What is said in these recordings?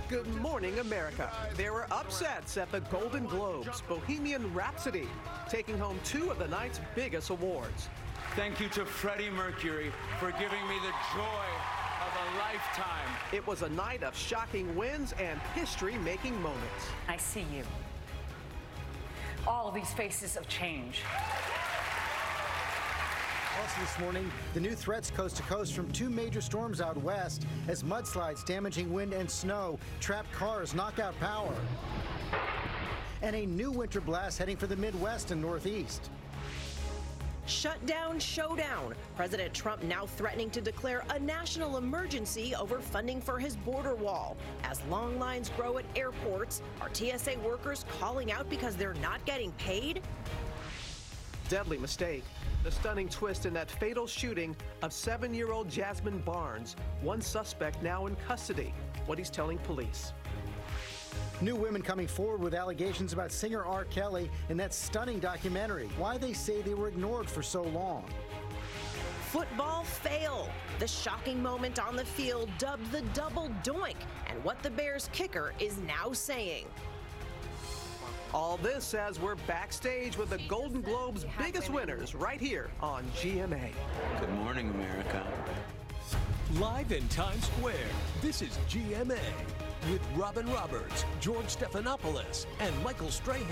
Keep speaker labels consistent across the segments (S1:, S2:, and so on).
S1: Good morning, America. There were upsets at the Golden Globes. Bohemian Rhapsody taking home 2 of the night's biggest awards.
S2: Thank you to Freddie Mercury for giving me the joy of a lifetime.
S1: It was a night of shocking wins and history-making moments.
S3: I see you. All of these faces of change.
S4: Also this morning, the new threats coast to coast from 2 major storms out west as mudslides damaging wind and snow trap cars, knock out power. And a new winter blast heading for the Midwest and Northeast.
S5: Shutdown showdown. President Trump now threatening to declare a national emergency over funding for his border wall. As long lines grow at airports, are TSA workers calling out because they're not getting paid?
S1: Deadly mistake. The stunning twist in that fatal shooting of 7-year-old Jasmine Barnes. One suspect now in custody. What he's telling police.
S4: New women coming forward with allegations about singer R. Kelly in that stunning documentary. Why they say they were ignored for so long.
S5: Football fail. The shocking moment on the field dubbed the double doink, and what the Bears kicker is now saying.
S1: All this as we're backstage with the Golden Globes' biggest winners right here on GMA.
S2: Good morning, America.
S6: Live in Times Square, this is GMA with Robin Roberts, George Stephanopoulos, and Michael Strahan.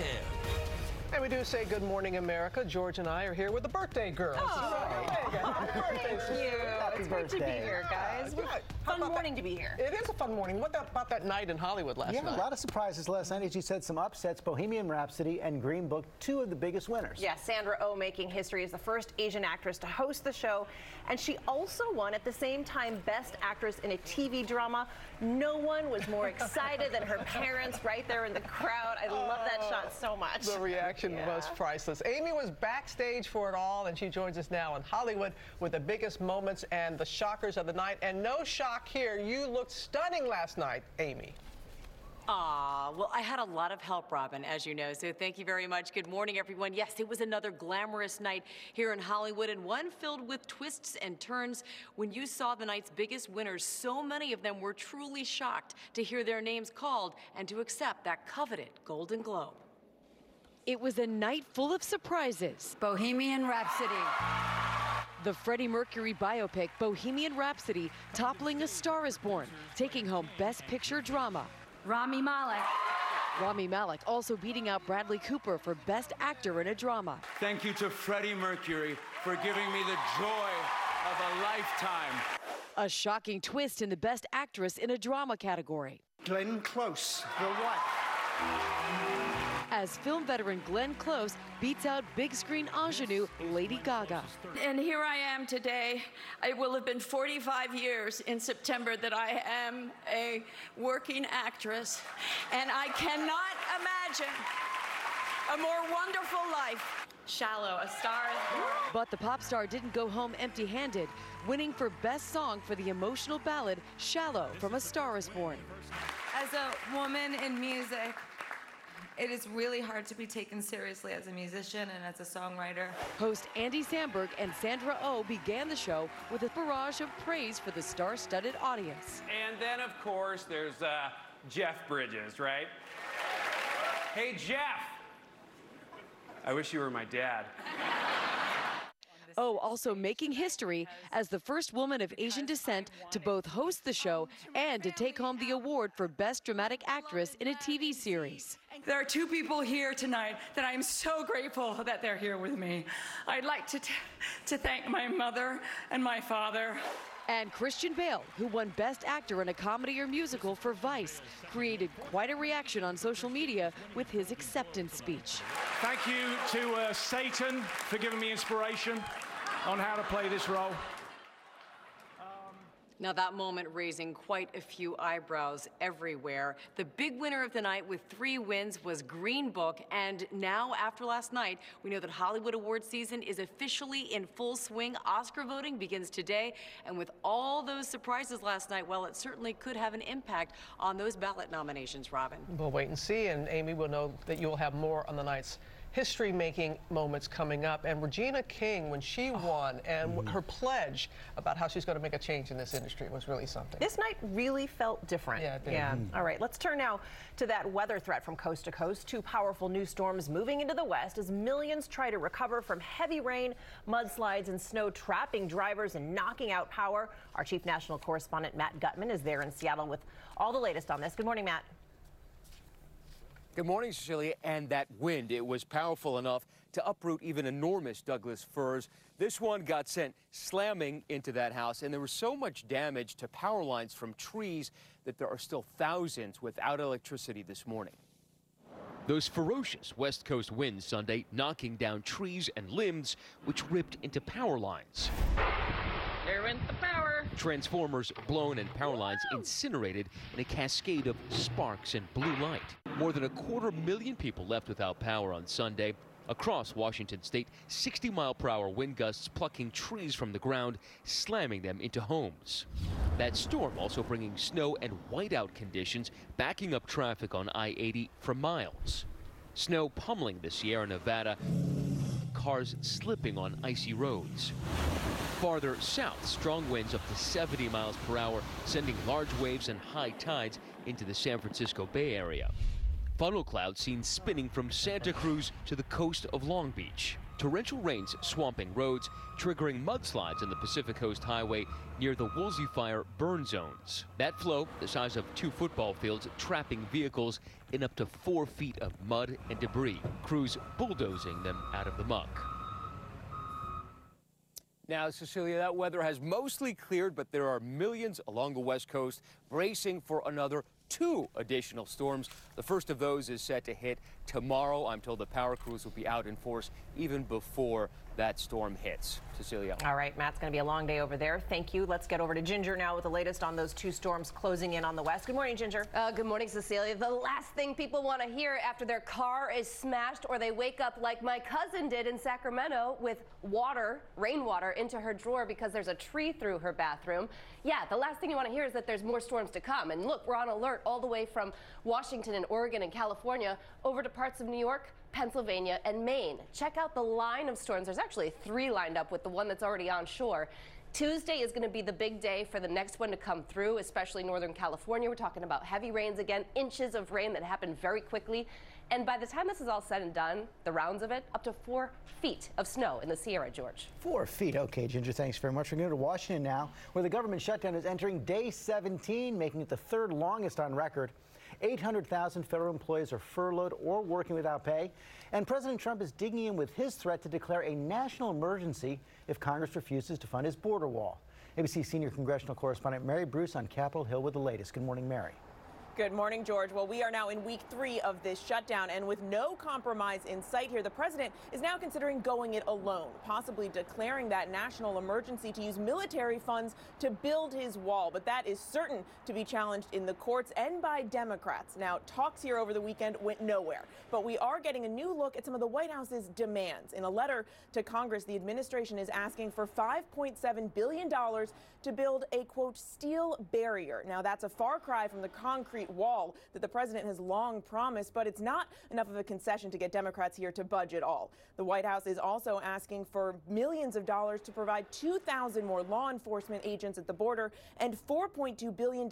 S1: And we do say good morning, America. George and I are here with the birthday girls.
S5: Thank you. It's great to be here, guys. Fun morning to be here.
S1: It is a fun morning. What about that night in Hollywood last night?
S4: Yeah, a lot of surprises last night. As you said, some upsets. Bohemian Rhapsody and Green Book, 2 of the biggest winners.
S5: Yeah, Sandra Oh making history as the first Asian actress to host the show. And she also won at the same time Best Actress in a TV Drama. No one was more excited than her parents right there in the crowd. I love that shot so much.
S1: The reaction was priceless. Amy was backstage for it all, and she joins us now in Hollywood with the biggest moments and the shockers of the night. And no shock here, you looked stunning last night, Amy.
S3: Well, I had a lot of help, Robin, as you know, so thank you very much. Good morning, everyone. Yes, it was another glamorous night here in Hollywood, and one filled with twists and turns. When you saw the night's biggest winners, so many of them were truly shocked to hear their names called and to accept that coveted Golden Globe. It was a night full of surprises.
S7: Bohemian Rhapsody.
S3: The Freddie Mercury biopic, Bohemian Rhapsody, toppling A Star is Born, taking home Best Picture Drama.
S7: Rami Malek.
S3: Rami Malek also beating out Bradley Cooper for Best Actor in a Drama.
S2: Thank you to Freddie Mercury for giving me the joy of a lifetime.
S3: A shocking twist in the Best Actress in a Drama category.
S4: Glenn Close, the wife.
S3: As film veteran Glenn Close beats out big screen ingenue Lady Gaga.
S7: And here I am today. It will have been 45 years in September that I am a working actress, and I cannot imagine a more wonderful life. Shallow, A Star is Born.
S3: But the pop star didn't go home empty-handed, winning for Best Song for the emotional ballad Shallow from A Star is Born.
S8: As a woman in music, it is really hard to be taken seriously as a musician and as a songwriter.
S3: Host Andy Samberg and Sandra Oh began the show with a barrage of praise for the star-studded audience.
S9: And then, of course, there's Jeff Bridges, right? Hey, Jeff! I wish you were my dad.
S3: Oh, also making history as the first woman of Asian descent to both host the show and to take home the award for Best Dramatic Actress in a TV series.
S7: There are 2 people here tonight that I am so grateful that they're here with me. I'd like to thank my mother and my father.
S3: And Christian Bale, who won Best Actor in a Comedy or Musical for Vice, created quite a reaction on social media with his acceptance speech.
S10: Thank you to Satan for giving me inspiration on how to play this role.
S3: Now that moment raising quite a few eyebrows everywhere. The big winner of the night with 3 wins was Green Book, and now after last night, we know that Hollywood Awards season is officially in full swing. Oscar voting begins today, and with all those surprises last night, well, it certainly could have an impact on those ballot nominations, Robin.
S1: We'll wait and see, and Amy will know that you'll have more on the night's history-making moments coming up. And Regina King, when she won, and her pledge about how she's going to make a change in this industry was really something.
S5: This night really felt different.
S1: Yeah, it did.
S5: Yeah. All right, let's turn now to that weather threat from coast to coast. Two powerful new storms moving into the west as millions try to recover from heavy rain, mudslides, and snow trapping drivers and knocking out power. Our chief national correspondent Matt Gutman is there in Seattle with all the latest on this. Good morning, Matt.
S11: Good morning, Cecilia. And that wind, it was powerful enough to uproot even enormous Douglas firs. This one got sent slamming into that house, and there was so much damage to power lines from trees that there are still thousands without electricity this morning.
S12: Those ferocious West Coast winds Sunday knocking down trees and limbs, which ripped into power lines.
S13: There went the power.
S12: Transformers blown and power lines incinerated in a cascade of sparks and blue light. More than 250,000 people left without power on Sunday. Across Washington state, 60-mile-per-hour wind gusts plucking trees from the ground, slamming them into homes. That storm also bringing snow and whiteout conditions, backing up traffic on I-80 for miles. Snow pummeling the Sierra Nevada, cars slipping on icy roads. Farther south, strong winds up to 70 miles per hour, sending large waves and high tides into the San Francisco Bay Area. Funnel clouds seen spinning from Santa Cruz to the coast of Long Beach. Torrential rains swamping roads, triggering mudslides on the Pacific Coast Highway near the Woolsey Fire burn zones. That flow, the size of 2 football fields, trapping vehicles in up to 4 feet of mud and debris, crews bulldozing them out of the muck.
S11: Now, Cecilia, that weather has mostly cleared, but there are millions along the West Coast bracing for another 2 additional storms. The first of those is set to hit tomorrow. I'm told the power crews will be out in force even before that storm hits. Cecilia.
S5: All right, Matt, it's going to be a long day over there. Thank you. Let's get over to Ginger now with the latest on those 2 storms closing in on the west. Good morning, Ginger.
S14: Good morning, Cecilia. The last thing people want to hear after their car is smashed or they wake up like my cousin did in Sacramento with water, rainwater, into her drawer because there's a tree through her bathroom. Yeah, the last thing you want to hear is that there's more storms to come. And look, we're on alert all the way from Washington and Oregon and California over to parts of New York, Pennsylvania, and Maine. Check out the line of storms. There's actually 3 lined up with the one that's already on shore. Tuesday is going to be the big day for the next one to come through, especially Northern California. We're talking about heavy rains again, inches of rain that happen very quickly. And by the time this is all said and done, the rounds of it, up to 4 feet of snow in the Sierra, George.
S4: 4 feet. Okay, Ginger, thanks very much. We're going to Washington now, where the government shutdown is entering day 17, making it the 3rd longest on record. 800,000 federal employees are furloughed or working without pay. And President Trump is digging in with his threat to declare a national emergency if Congress refuses to fund his border wall. ABC senior congressional correspondent Mary Bruce on Capitol Hill with the latest. Good morning, Mary.
S15: Good morning, George. Well, we are now in week 3 of this shutdown, and with no compromise in sight here, the president is now considering going it alone, possibly declaring that national emergency to use military funds to build his wall. But that is certain to be challenged in the courts and by Democrats. Now, talks here over the weekend went nowhere, but we are getting a new look at some of the White House's demands. In a letter to Congress, the administration is asking for $5.7 billion to build a, quote, steel barrier. Now, that's a far cry from the concrete wall that the president has long promised, but it's not enough of a concession to get Democrats here to budge at all. The White House is also asking for millions of dollars to provide 2,000 more law enforcement agents at the border and $4.2 billion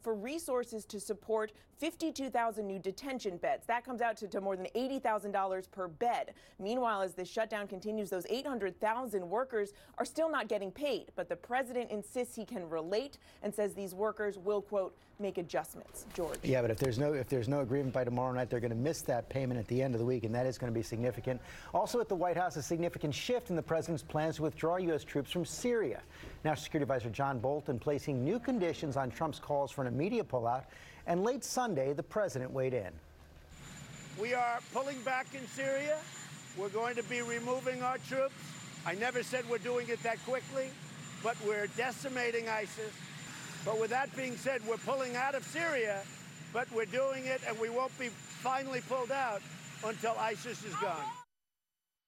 S15: for resources to support 52,000 new detention beds. That comes out to more than $80,000 per bed. Meanwhile, as this shutdown continues, those 800,000 workers are still not getting paid, but the president insists he can relate and says these workers will, quote, make adjustments. George.
S4: Yeah, but if there's no agreement by tomorrow night, they're going to miss that payment at the end of the week, and that is going to be significant. Also at the White House, a significant shift in the president's plans to withdraw U.S. troops from Syria. National Security Advisor John Bolton placing new conditions on Trump's calls for an immediate pullout, and late Sunday, the president weighed in.
S16: We are pulling back in Syria. We're going to be removing our troops. I never said we're doing it that quickly, but we're decimating ISIS. But with that being said, we're pulling out of Syria, but we're doing it, and we won't be finally pulled out until ISIS is gone.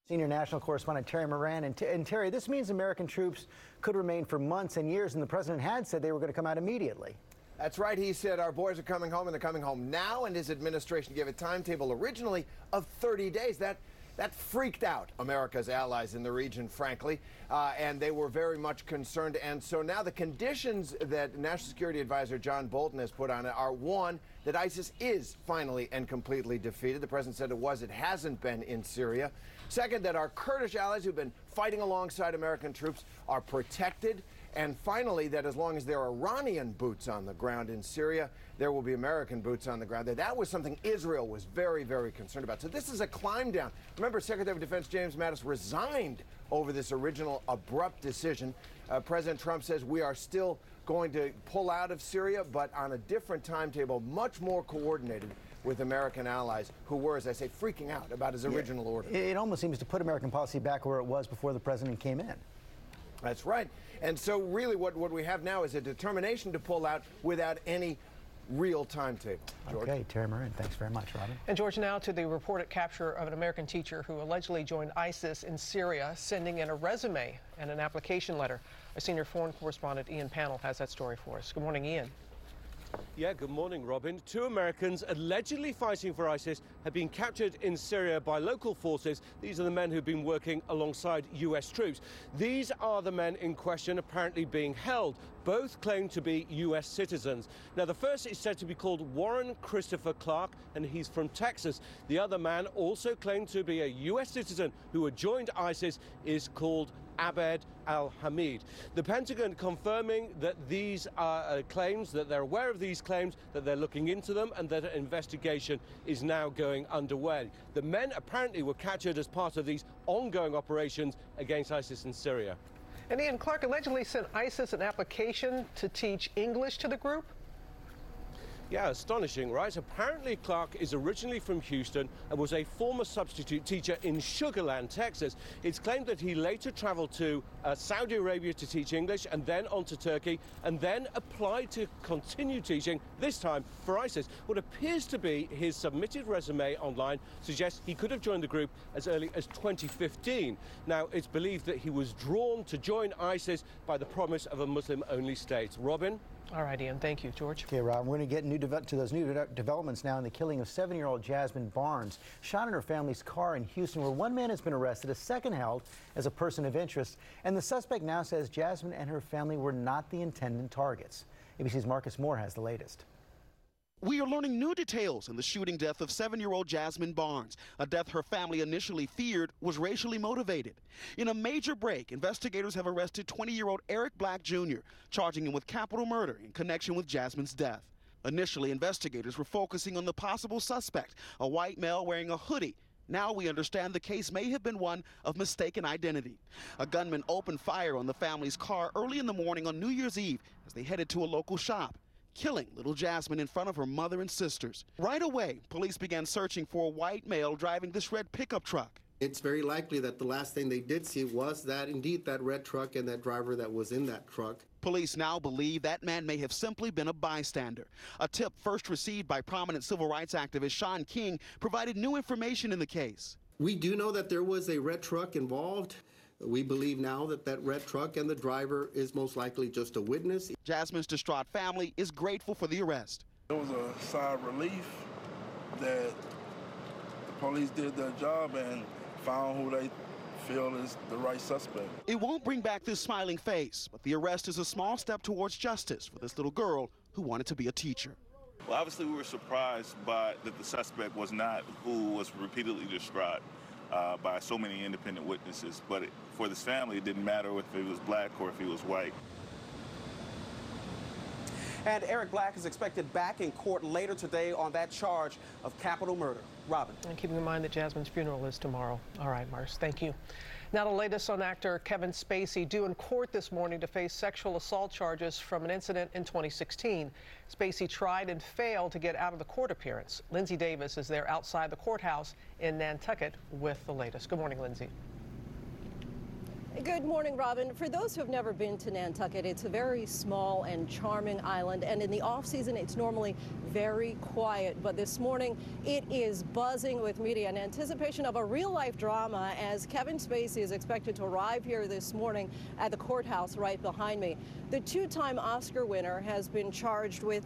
S4: Senior national correspondent Terry Moran. And Terry, this means American troops could remain for months and years, and the president had said they were going to come out immediately.
S17: That's right. He said our boys are coming home, and they're coming home now, and his administration gave a timetable originally of 30 days. That That freaked out America's allies in the region, frankly, and they were very much concerned. And so now the conditions that National Security Advisor John Bolton has put on it are, one, that ISIS is finally and completely defeated. The president said it hasn't been in Syria. Second, that our Kurdish allies who've been fighting alongside American troops are protected. And finally, that as long as there are Iranian boots on the ground in Syria, there will be American boots on the ground there. That was something Israel was very, very concerned about. So this is a climb down. Remember, Secretary of Defense James Mattis resigned over this original abrupt decision. President Trump says we are still going to pull out of Syria, but on a different timetable, much more coordinated with American allies who were, as I say, freaking out about his original order.
S4: It almost seems to put American policy back where it was before the president came in.
S17: That's right. And so really what we have now is a determination to pull out without any real timetable. George?
S4: Okay, Terry Marin, thanks very much, Robin.
S1: And George, now to the reported capture of an American teacher who allegedly joined ISIS in Syria, sending in a resume and an application letter. Our senior foreign correspondent Ian Pannell has that story for us. Good morning, Ian.
S18: Yeah, good morning, Robin. 2 Americans allegedly fighting for ISIS have been captured in Syria by local forces. These are the men who've been working alongside U.S. troops. These are the men in question apparently being held. Both claim to be U.S. citizens. Now, the first is said to be called Warren Christopher Clark, and he's from Texas. The other man, also claimed to be a U.S. citizen who had joined ISIS, is called Abed al-Hamid. The Pentagon confirming that these are claims, that they're aware of these claims, that they're looking into them, and that an investigation is now going underway. The men apparently were captured as part of these ongoing operations against ISIS in Syria.
S1: And Ian, Clark allegedly sent ISIS an application to teach English to the group?
S18: Yeah, astonishing, right? Apparently Clark is originally from Houston and was a former substitute teacher in Sugar Land, Texas. It's claimed that he later traveled to Saudi Arabia to teach English and then on to Turkey and then applied to continue teaching, this time for ISIS. What appears to be his submitted resume online suggests he could have joined the group as early as 2015. Now, it's believed that he was drawn to join ISIS by the promise of a Muslim-only state. Robin?
S1: All right, Ian. Thank you, George.
S4: Okay, Rob, we're going to get to those new developments now in the killing of 7-year-old Jasmine Barnes, shot in her family's car in Houston, where one man has been arrested, a second held as a person of interest, and the suspect now says Jasmine and her family were not the intended targets. ABC's Marcus Moore has the latest.
S19: We are learning new details in the shooting death of 7-year-old Jasmine Barnes, a death her family initially feared was racially motivated. In a major break, investigators have arrested 20-year-old Eric Black Jr., charging him with capital murder in connection with Jasmine's death. Initially, investigators were focusing on the possible suspect, a white male wearing a hoodie. Now we understand the case may have been one of mistaken identity. A gunman opened fire on the family's car early in the morning on New Year's Eve as they headed to a local shop, killing little Jasmine in front of her mother and sisters. Right away, police began searching for a white male driving this red pickup truck.
S20: It's very likely that the last thing they did see was that red truck and that driver that was in that truck.
S19: Police now believe that man may have simply been a bystander. A tip first received by prominent civil rights activist Sean King provided new information in the case.
S20: We do know that there was a red truck involved. We believe now that that red truck and the driver is most likely just a witness.
S19: Jasmine's distraught family is grateful for the arrest.
S21: It was a sigh of relief that the police did their job and found who they feel is the right suspect.
S19: It won't bring back this smiling face, but the arrest is a small step towards justice for this little girl who wanted to be a teacher.
S22: Well, obviously we were surprised by that the suspect was not who was repeatedly described by so many independent witnesses, but for this family it didn't matter if he was black or if he was white.
S23: And Eric Black is expected back in court later today on that charge of capital murder. Robin.
S1: And keeping in mind that Jasmine's funeral is tomorrow. All right, Mars, thank you. Now the latest on actor Kevin Spacey, due in court this morning to face sexual assault charges from an incident in 2016. Spacey tried and failed to get out of the court appearance. Lindsay Davis is there outside the courthouse in Nantucket with the latest. Good morning, Lindsay.
S24: Good morning, Robin. For those who have never been to Nantucket, it's a very small and charming island, and in the off-season, it's normally very quiet. But this morning, it is buzzing with media in anticipation of a real-life drama as Kevin Spacey is expected to arrive here this morning at the courthouse right behind me. The two-time Oscar winner has been charged with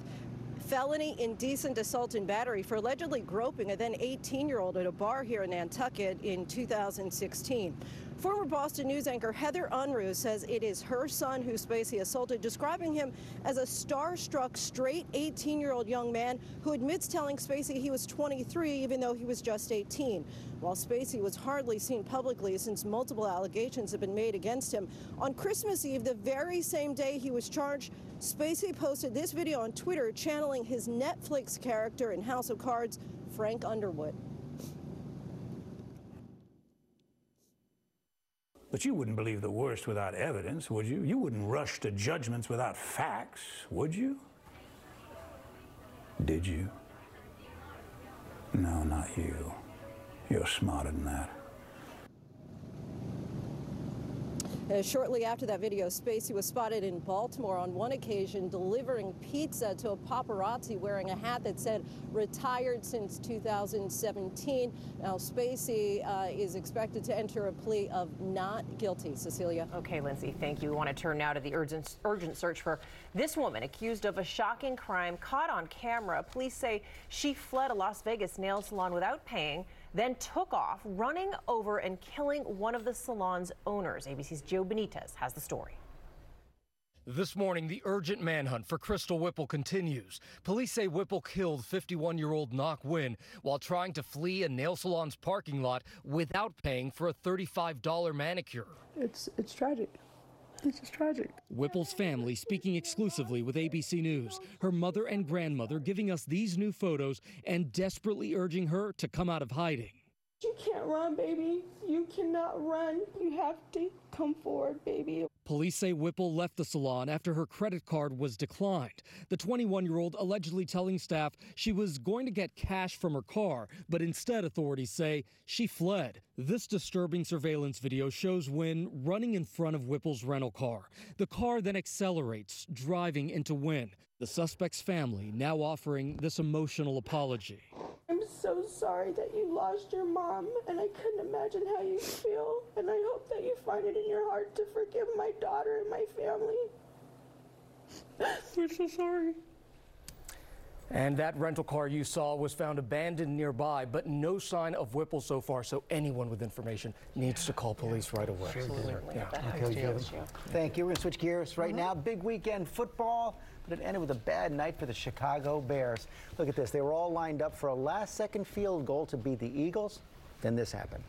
S24: felony indecent assault and battery for allegedly groping a then 18-year-old at a bar here in Nantucket in 2016. Former Boston News anchor Heather Unruh says it is her son who Spacey assaulted, describing him as a starstruck, straight 18-year-old young man who admits telling Spacey he was 23 even though he was just 18. While Spacey was hardly seen publicly since multiple allegations have been made against him, on Christmas Eve, the very same day he was charged, Spacey posted this video on Twitter channeling his Netflix character in House of Cards, Frank Underwood.
S2: But you wouldn't believe the worst without evidence, would you? You wouldn't rush to judgments without facts, would you? Did you? No, not you. You're smarter than that.
S24: Shortly after that video, Spacey was spotted in Baltimore on one occasion delivering pizza to a paparazzi wearing a hat that said retired since 2017. Now, Spacey is expected to enter a plea of not guilty. Cecilia.
S5: Okay, Lindsay, thank you. We want to turn now to the urgent search for this woman accused of a shocking crime caught on camera. Police say she fled a Las Vegas nail salon without paying, then took off, running over and killing one of the salon's owners. ABC's Joe Benitez has the story.
S6: This morning, the urgent manhunt for Crystal Whipple continues. Police say Whipple killed 51-year-old Knock Wynn while trying to flee a nail salon's parking lot without paying for a $35 manicure.
S8: It's tragic. It's just tragic.
S6: Whipple's family speaking exclusively with ABC News. Her mother and grandmother giving us these new photos and desperately urging her to come out of hiding.
S8: You can't run, baby. You cannot run. You have to come forward, baby.
S6: Police say Whipple left the salon after her credit card was declined. The 21-year-old allegedly telling staff she was going to get cash from her car, but instead authorities say she fled. This disturbing surveillance video shows Wynn running in front of Whipple's rental car. The car then accelerates, driving into Wynn. The suspect's family now offering this emotional apology.
S8: I'm so sorry that you lost your mom, and I couldn't imagine how you feel. And I hope that you find it in your heart to forgive my daughter and my family. We're so sorry.
S6: And that rental car you saw was found abandoned nearby, but no sign of Whipple so far, so anyone with information needs to call police right away.
S5: Absolutely.
S9: Yeah.
S5: Okay,
S9: Thank you. We're going to switch gears right now. Big weekend football, but it ended with a bad night for the Chicago Bears. Look at this. They were all lined up for a last-second field goal to beat the Eagles. Then this happened.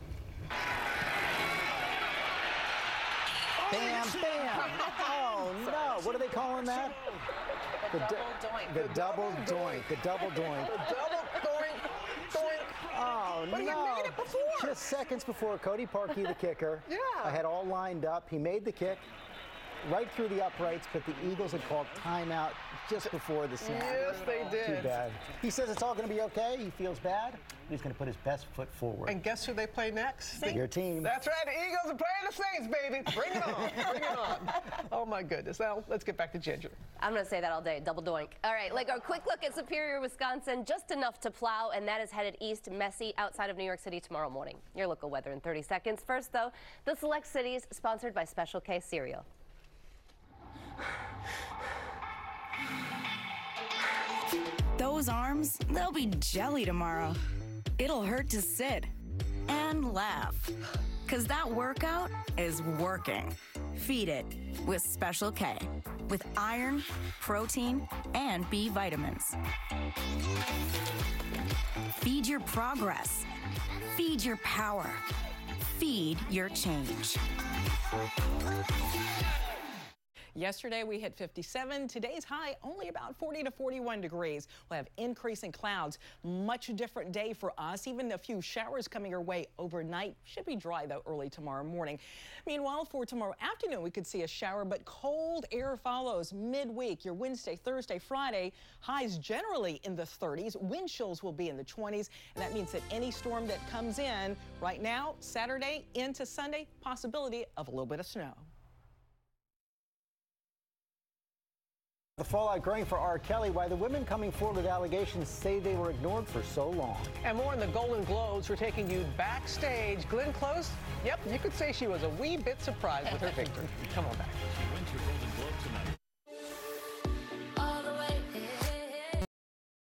S9: Bam, bam. Oh, no. What are they calling that? The double doink. The double doink. Oh,
S1: But
S9: no.
S1: he made it before.
S9: Just seconds before Cody Parkey, the kicker, I had all lined up. He made the kick right through the uprights, but the Eagles had called timeout just before the snap.
S1: Yes, they did.
S9: Too bad. He says it's all going to be okay. He feels bad. He's going to put his best foot forward.
S1: And guess who they play next?
S9: Your team.
S1: That's right. The Eagles are playing the Saints, baby. Bring it on. Bring it on. Oh, my goodness. Now, let's get back to Ginger.
S14: I'm going to say that all day. Double doink. All right, like a quick look at Superior, Wisconsin. Just enough to plow, and that is headed east, messy, outside of New York City tomorrow morning. Your local weather in 30 seconds. First, though, the Select Cities, sponsored by Special K Cereal.
S25: Those arms, they'll be jelly tomorrow. It'll hurt to sit and laugh. 'Cause that workout is working. Feed it with Special K, with iron, protein, and B vitamins. Feed your progress. Feed your power. Feed your change.
S26: Yesterday we hit 57. Today's high only about 40 to 41 degrees. We'll have increasing clouds. Much different day for us. Even a few showers coming our way overnight. Should be dry though early tomorrow morning. Meanwhile, for tomorrow afternoon we could see a shower, but cold air follows midweek. Your Wednesday, Thursday, Friday highs generally in the 30s. Wind chills will be in the 20s, and that means that any storm that comes in right now, Saturday into Sunday, possibility of a little bit of snow.
S9: The fallout growing for R. Kelly, why the women coming forward with allegations say they were ignored for so long.
S1: And more in the Golden Globes. We're taking you backstage. Glenn Close, yep, you could say she was a wee bit surprised with her victory. Come on back.